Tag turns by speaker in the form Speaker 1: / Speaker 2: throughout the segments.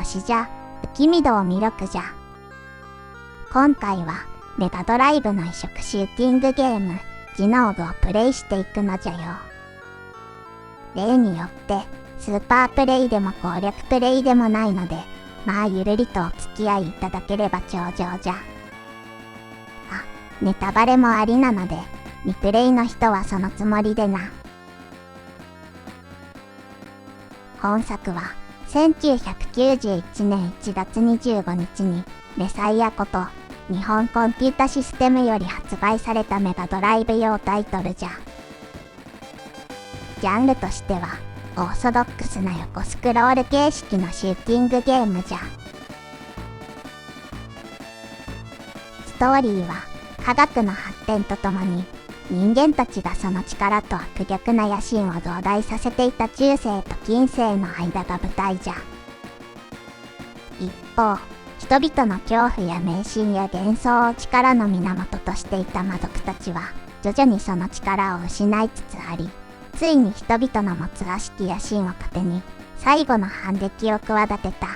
Speaker 1: しじゃ、不気味度魅力じゃ。今回はメガドライブの異色シューティングゲーム、ジノーグをプレイしていくのじゃよ。例によって、スーパープレイでも攻略プレイでもないので、まあゆるりとお付き合いいただければ重々じゃ。ネタバレもありなので、未プレイの人はそのつもりでな。本作は、1991年1月25日に、メサイアこと日本コンピュータシステムより発売されたメガドライブ用タイトルじゃ。ジャンルとしては、オーソドックスな横スクロール形式のシューティングゲームじゃ。ストーリーは、科学の発展とともに、人間たちがその力と悪逆な野心を増大させていた中世と近世の間が舞台じゃ。一方、人々の恐怖や迷信や幻想を力の源としていた魔族たちは、徐々にその力を失いつつあり、ついに人々の持つ悪しき野心を糧に、最後の反撃を企てた。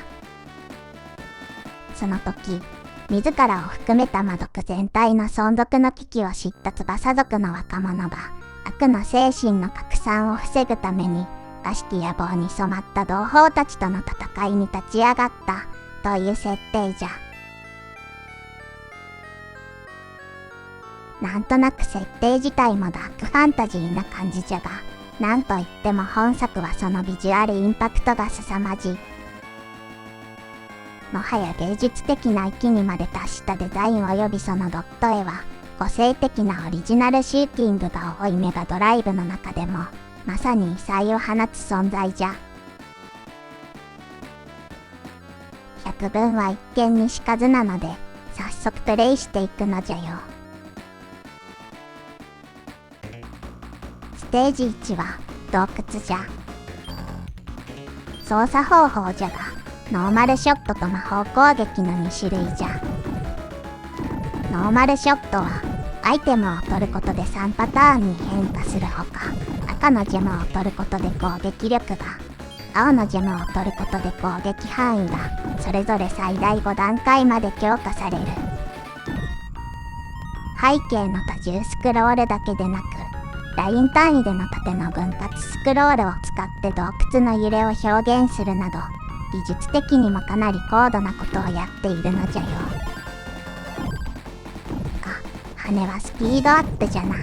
Speaker 1: その時、自らを含めた魔族全体の存続の危機を知った翼族の若者が、悪の精神の拡散を防ぐために、悪しき野望に染まった同胞たちとの戦いに立ち上がった、という設定じゃ。なんとなく設定自体もダークファンタジーな感じじゃが、なんといっても本作はそのビジュアルインパクトが凄まじい。もはや芸術的な域にまで達したデザイン及びそのドット絵は、個性的なオリジナルシューティングが多いメガドライブの中でも、まさに異彩を放つ存在じゃ。百聞は一見にしかずなので、早速プレイしていくのじゃよ。ステージ1は洞窟じゃ。操作方法じゃが、ノーマルショットと魔法攻撃の2種類じゃ。ノーマルショットは、アイテムを取ることで3パターンに変化するほか、赤のジェムを取ることで攻撃力が、青のジェムを取ることで攻撃範囲が、それぞれ最大5段階まで強化される。背景の多重スクロールだけでなく、ライン単位での縦の分割スクロールを使って洞窟の揺れを表現するなど、技術的にもかなり高度なことをやっているのじゃよ。羽はスピードアップじゃな。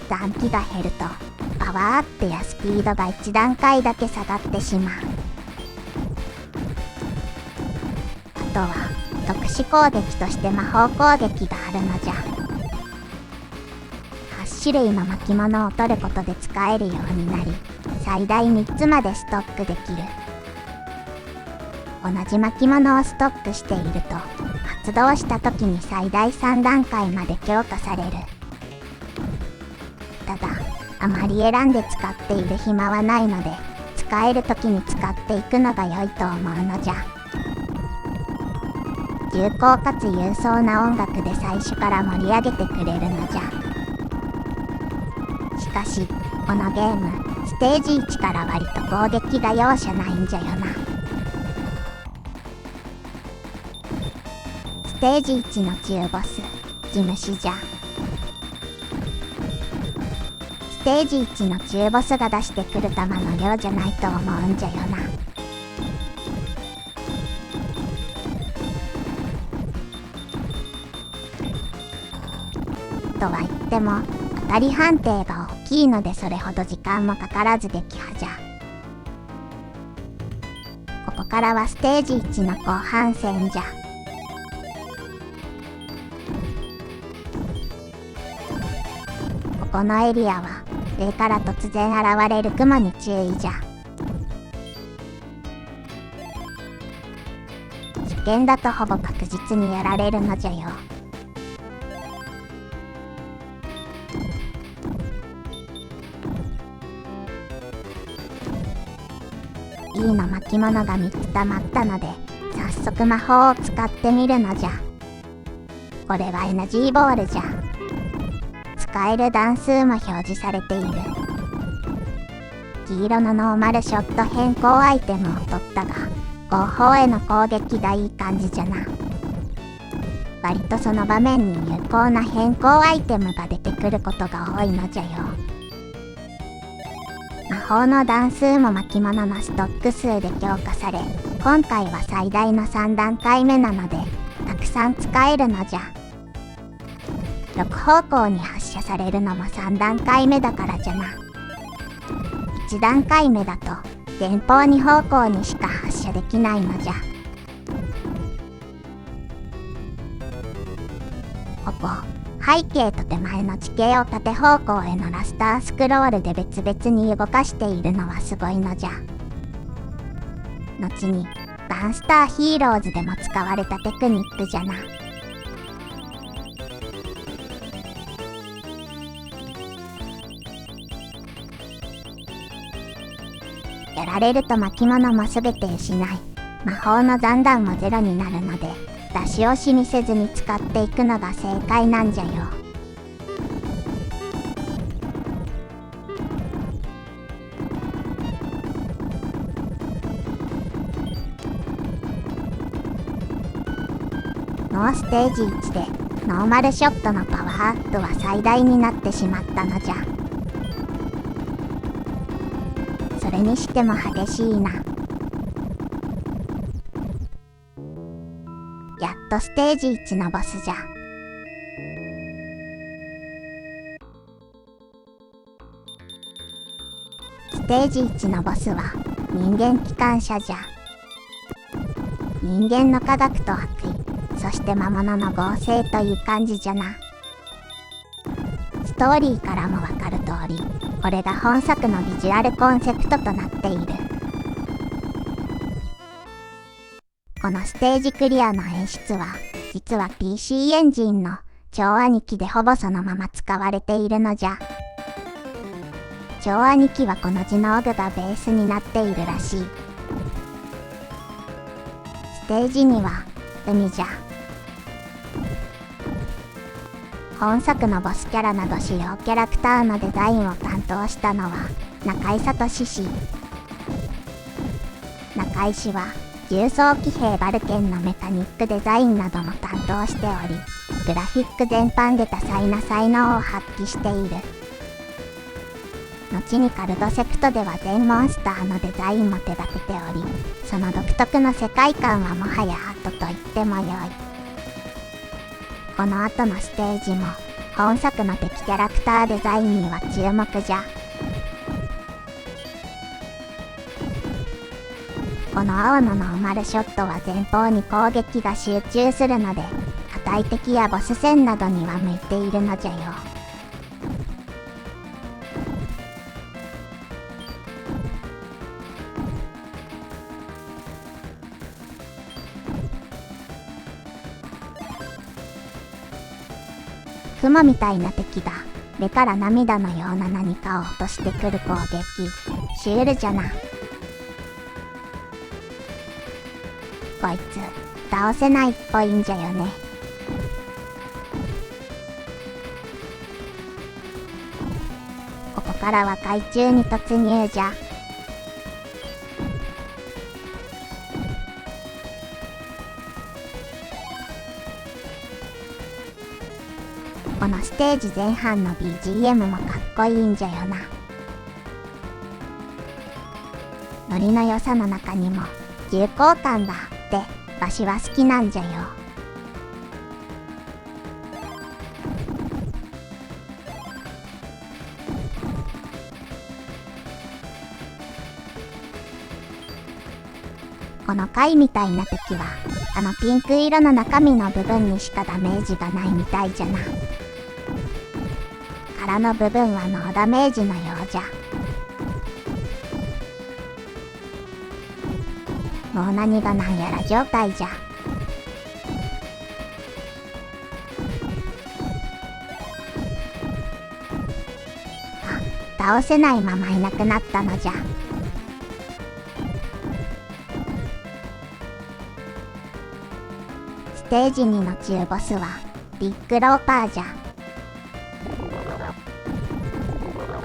Speaker 1: 残機が減ると、パワーアップやスピードが1段階だけ下がってしまう。あとは、特殊攻撃として魔法攻撃があるのじゃ。8種類の巻物を取ることで使えるようになり、最大3つまでストックできる。同じ巻物をストックしていると、発動した時に最大3段階まで強化される。ただ、あまり選んで使っている暇はないので、使える時に使っていくのが良いと思うのじゃ。重厚かつ勇壮な音楽で最初から盛り上げてくれるのじゃ。しかし、このゲーム、ステージ1から割と攻撃が容赦ないんじゃよな。ステージ1の中ボス、地主じゃ。ステージ1の中ボスが出してくる弾の量じゃないと思うんじゃよな。とは言っても、当たり判定が大きいのでそれほど時間もかからず撃破じゃ。ここからはステージ1の後半戦じゃ。このエリアは上から突然現れる雲に注意じゃ。初見だとほぼ確実にやられるのじゃよ。E の巻物が3つ溜まったので、早速魔法を使ってみるのじゃ。これはエナジーボールじゃ。使える段数も表示されている。黄色のノーマルショット変更アイテムを取ったが、後方への攻撃がいい感じじゃな。割とその場面に有効な変更アイテムが出てくることが多いのじゃよ。魔法の段数も巻物のストック数で強化され、今回は最大の3段階目なので、たくさん使えるのじゃ。6方向に発射されるのも3段階目だからじゃな。1段階目だと、前方2方向にしか発射できないのじゃ。ここ、背景と手前の地形を縦方向へのラスタースクロールで別々に動かしているのはすごいのじゃ。後に、バンスターヒーローズでも使われたテクニックじゃな。やられると巻物も全て失い、魔法の残弾もゼロになるので、出し惜しみせずに使っていくのが正解なんじゃよ。ノーステージ1でノーマルショットのパワーアップは最大になってしまったのじゃ。それにしても激しいな。やっとステージ1のボスじゃ。ステージ1のボスは人間機関車じゃ。人間の科学と悪意、そして魔物の合成という感じじゃな。ストーリーからもわかる通り、これが本作のビジュアルコンセプトとなっている。このステージクリアの演出は、実は PC エンジンの超兄貴でほぼそのまま使われているのじゃ。超兄貴はこのジノーグがベースになっているらしい。ステージ2は海じゃ。本作のボスキャラなど主要キャラクターのデザインを担当したのは中井聡氏。中井氏は重装騎兵バルケンのメカニックデザインなども担当しており、グラフィック全般で多彩な才能を発揮している。後にカルドセプトでは全モンスターのデザインも手掛けており、その独特の世界観はもはやアートと言ってもよい。この後のステージも本作の敵キャラクターデザインには注目じゃ。この青のノーマルショットは前方に攻撃が集中するので、硬い敵やボス戦などには向いているのじゃよ。雲みたいな敵が目から涙のような何かを落としてくる攻撃、シュールじゃな。こいつ倒せないっぽいんじゃよね。ここからは海中に突入じゃ。このステージ前半の BGM もかっこいいんじゃよな。ノリの良さの中にも重厚感があってわしは好きなんじゃよ。この貝みたいな敵はあのピンク色の中身の部分にしかダメージがないみたいじゃな。殻の部分はノーダメージのようじゃ。もう何が何やら状態じゃ。あ、倒せないままいなくなったのじゃ。ステージ2の中ボスはビッグローパーじゃ。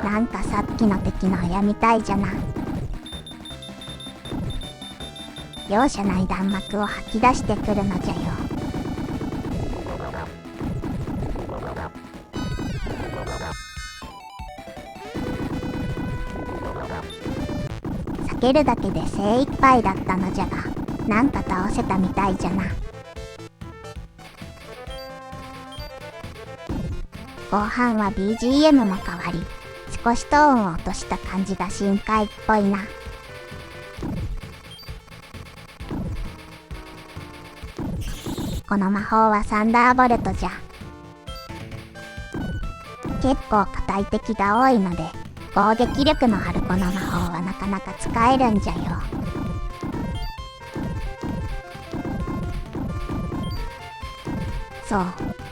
Speaker 1: なんかさっきの敵の親みたいじゃな。容赦ない弾幕を吐き出してくるのじゃよ。避けるだけで精一杯だったのじゃが、なんか倒せたみたいじゃな。後半は BGM も変わり、少しトーンを落とした感じが深海っぽいな。この魔法はサンダーボルトじゃ。結構硬い敵が多いので、攻撃力のあるこの魔法はなかなか使えるんじゃよ。そう、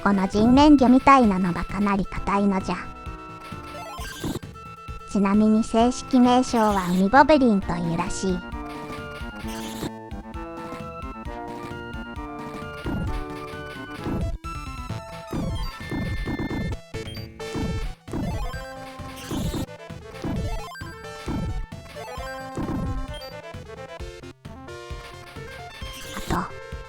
Speaker 1: この人面魚みたいなのがかなり硬いのじゃ。ちなみに正式名称は海ボブリンというらしい。あと、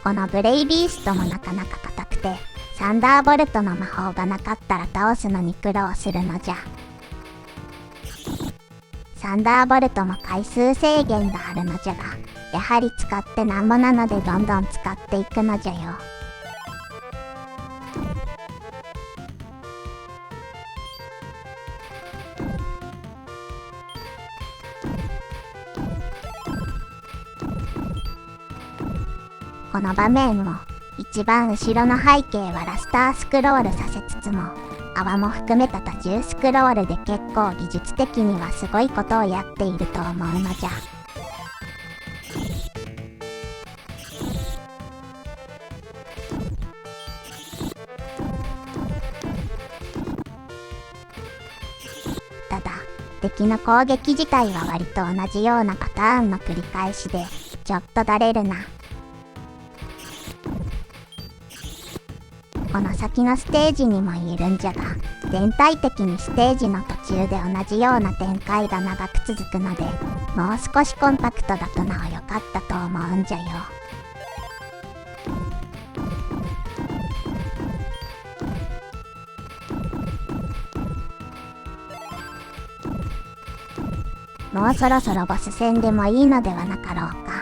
Speaker 1: このブレイビーストもなかなか硬くて、サンダーボルトの魔法がなかったら倒すのに苦労するのじゃ。サンダーボルトも回数制限があるのじゃが、やはり使ってなんぼなのでどんどん使っていくのじゃよ。この場面も一番後ろの背景はラスタースクロールさせつつも、泡も含めた多重スクロールで結構技術的にはすごいことをやっていると思うのじゃ。ただ、敵の攻撃自体は割と同じようなパターンの繰り返しで、ちょっとだれるな。この先のステージにも言えるんじゃが、全体的にステージの途中で同じような展開が長く続くので、もう少しコンパクトだとなお良かったと思うんじゃよ。もうそろそろボス戦でもいいのではなかろうか。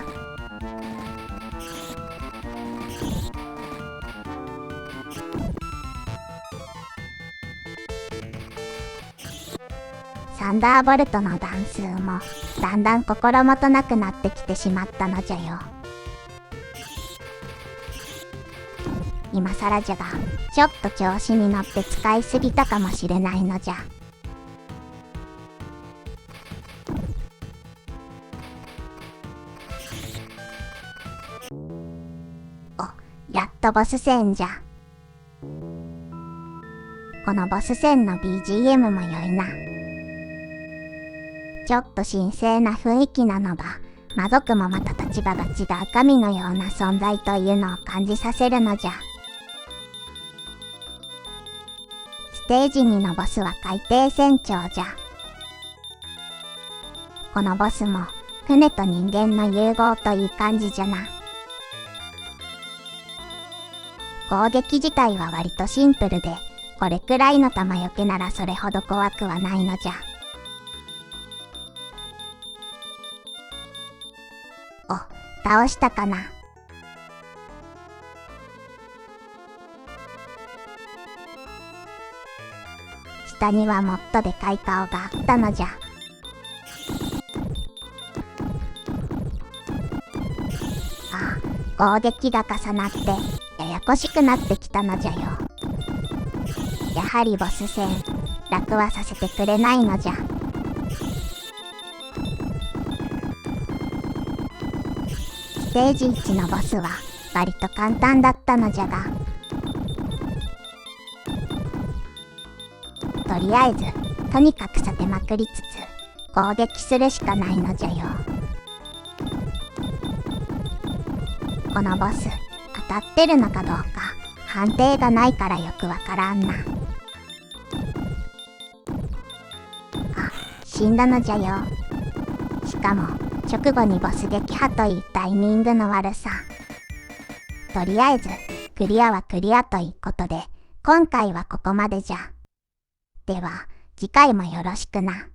Speaker 1: サンダーボルトの弾数もだんだん心もとなくなってきてしまったのじゃよ。今更じゃが、ちょっと調子に乗って使いすぎたかもしれないのじゃ。お、やっとボス戦じゃ。このボス戦の BGM も良いな。ちょっと神聖な雰囲気なのが、魔族もまた立場が違う神のような存在というのを感じさせるのじゃ。ステージ2のボスは海底船長じゃ。このボスも船と人間の融合という感じじゃな。攻撃自体は割とシンプルで、これくらいの弾よけならそれほど怖くはないのじゃ。お、倒したかな。下にはもっとでかい顔があったのじゃ。ああ、攻撃が重なってややこしくなってきたのじゃよ。やはりボス戦、楽はさせてくれないのじゃ。ステージ1のボスは割と簡単だったのじゃが、とりあえずとにかく避けまくりつつ攻撃するしかないのじゃよ。このボス当たってるのかどうか判定がないからよくわからんな。死んだのじゃよ。しかも直後にボス撃破といったタイミングの悪さ。とりあえずクリアはクリアということで、今回はここまでじゃ。では次回もよろしくな。